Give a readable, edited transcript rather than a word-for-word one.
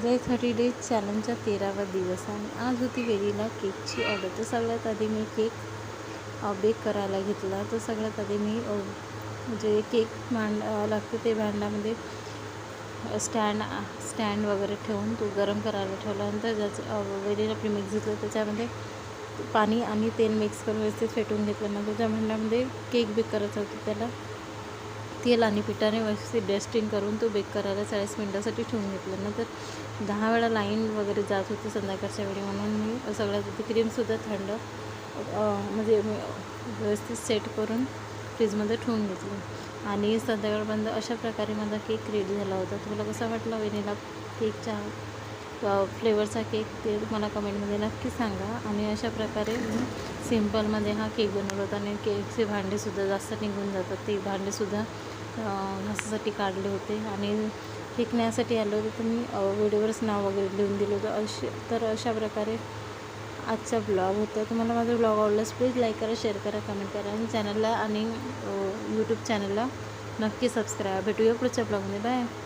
माझ्या 30 डेज चॅलेंजचा 13वा दिवस आणि आज होती वेणीला केकची ऑर्डर. तर सगळ्यात आधी मी केक बेक करायला घेतला. तर सगळ्यात आधी मी जे केक लागते ते भांड्यामध्ये स्टँड वगैरे ठेवून तो गरम करायला ठेवल्यानंतर ज्याचं वेणीला प्रीमिक्स घेतलं त्याच्यामध्ये पाणी आणि तेल मिक्स करून व्यवस्थित फेटून घेतल्यानंतर त्या भांड्यामध्ये केक बेक करायचा होता. त्याला तेल आणि पिठाने व्यवस्थित डस्टिंग करून तो बेक करायला 40 मिनटासाठी ठेवून घेतलं. नंतर 10 वेळा लाईन वगैरे जात होती संध्याकाळच्या वेळी, म्हणून मी सगळ्यात आधी क्रीमसुद्धा थंड म्हणजे व्यवस्थित सेट करून फ्रीजमध्ये ठेवून घेतली आणि संध्याकाळपर्यंत अशा प्रकारे माझा केक रेडी झाला होता. तुम्हाला कसा वाटला वेनिला केकच्या फ्लेवरचा केक ते मला कमेंटमध्ये नक्की सांगा. आणि अशा प्रकारे मी सिम्पलमध्ये हा केक बनवला होता आणि केकचे भांडेसुद्धा जास्त निघून जातात, ते भांडेसुद्धा घासासाठी काढले होते आणि केक न्यायसाठी आलं होतं. तर मी व्हिडिओवरच नाव वगैरे लिहून दिलं होतं. अशा प्रकारे आजचा ब्लॉग होता. तुम्हाला माझा ब्लॉग आवडल्यास प्लीज लाईक करा, शेअर करा, कमेंट करा आणि चॅनलला आणि यूट्यूब चॅनलला नक्की सबस्क्राईब. भेटूया पुढच्या ब्लॉगमध्ये. बाय.